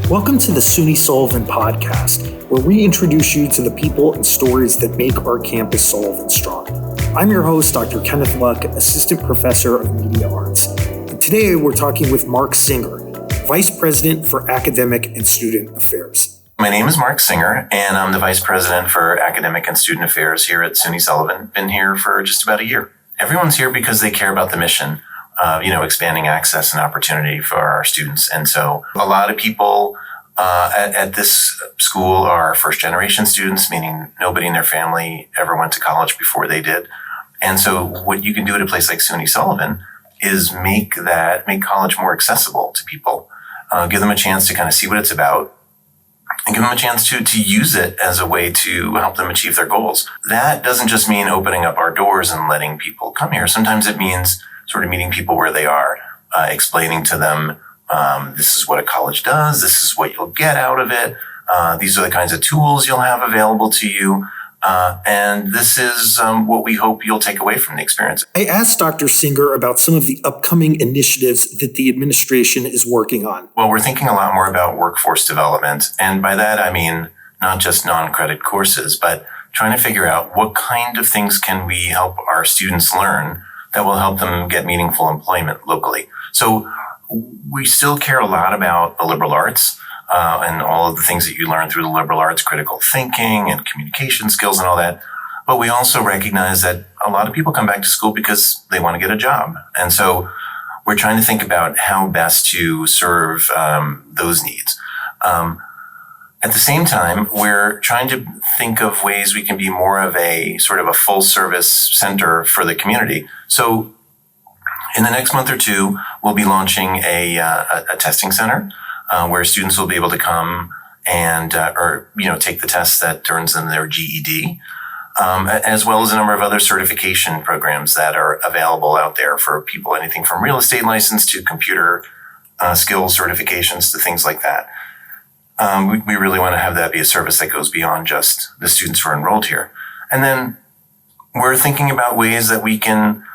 Welcome to the SUNY Sullivan Podcast, where we introduce you to the people and stories that make our campus Sullivan strong. I'm your host, Dr. Kenneth Luck, Assistant Professor of Media Arts. And today we're talking with Marc Singer, Vice President for Academic and Student Affairs. My name is Marc Singer, and I'm the Vice President for Academic and Student Affairs here at SUNY Sullivan. Been here for just about a year. Everyone's here because they care about the mission of, expanding access and opportunity for our students. And so a lot of people at this school are first-generation students, meaning nobody in their family ever went to college before they did. And so what you can do at a place like SUNY Sullivan is make college more accessible to people, give them a chance to kind of see what it's about, and give them a chance to use it as a way to help them achieve their goals. That doesn't just mean opening up our doors and letting people come here. Sometimes it means sort of meeting people where they are, explaining to them, this is what a college does, this is what you'll get out of it, these are the kinds of tools you'll have available to you, and this is what we hope you'll take away from the experience. I asked Dr. Singer about some of the upcoming initiatives that the administration is working on. Well, we're thinking a lot more about workforce development, and by that I mean not just non-credit courses, but trying to figure out what kind of things can we help our students learn that will help them get meaningful employment locally. So we still care a lot about the liberal arts and all of the things that you learn through the liberal arts, critical thinking and communication skills and all that. But we also recognize that a lot of people come back to school because they want to get a job. And so we're trying to think about how best to serve those needs. At the same time, we're trying to think of ways we can be more of a sort of a full service center for the community. So in the next month or two, we'll be launching a testing center where students will be able to come and take the test that earns them their GED, as well as a number of other certification programs that are available out there for people, anything from real estate license to computer skills certifications to things like that. We really want to have that be a service that goes beyond just the students who are enrolled here. And then we're thinking about ways that we can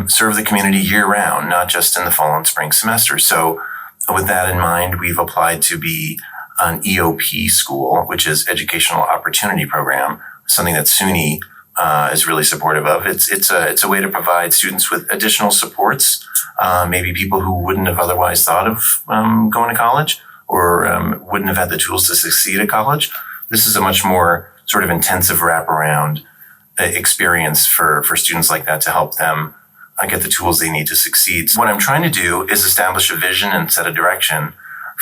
serve the community year-round, not just in the fall and spring semester. So with that in mind, we've applied to be an EOP school, which is Educational Opportunity Program, something that SUNY is really supportive of. It's a way to provide students with additional supports, maybe people who wouldn't have otherwise thought of going to college or wouldn't have had the tools to succeed at college. This is a much more sort of intensive wraparound experience for students like that to help them get the tools they need to succeed. So what I'm trying to do is establish a vision and set a direction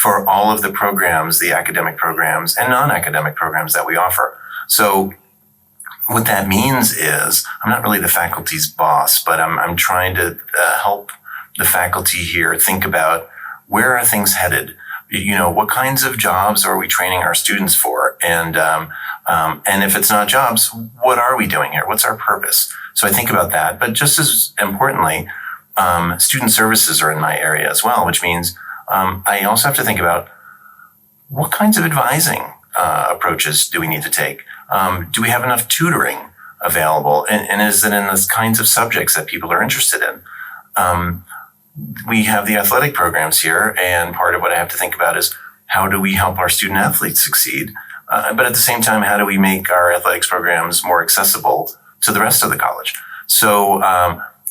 for all of the programs, the academic programs and non-academic programs that we offer. So what that means is I'm not really the faculty's boss, but I'm trying to help the faculty here think about where are things headed. What kinds of jobs are we training our students for? And if it's not jobs, what are we doing here? What's our purpose? So I think about that. But just as importantly, student services are in my area as well, which means I also have to think about what kinds of advising approaches do we need to take? Do we have enough tutoring available? And is it in the kinds of subjects that people are interested in? We have the athletic programs here, and part of what I have to think about is how do we help our student athletes succeed? But at the same time, how do we make our athletics programs more accessible to the rest of the college? So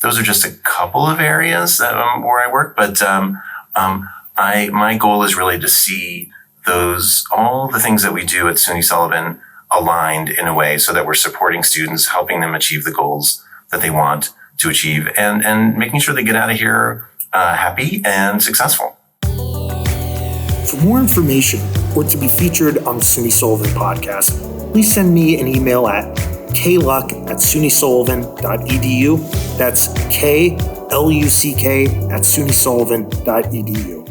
those are just a couple of areas that, where I work, but my goal is really to see all the things that we do at SUNY Sullivan aligned in a way so that we're supporting students, helping them achieve the goals that they want to achieve, and making sure they get out of here happy and successful. For more information or to be featured on the SUNY Sullivan podcast, please send me an email at kluck@sunysullivan.edu. That's KLUCK@sunysullivan.edu.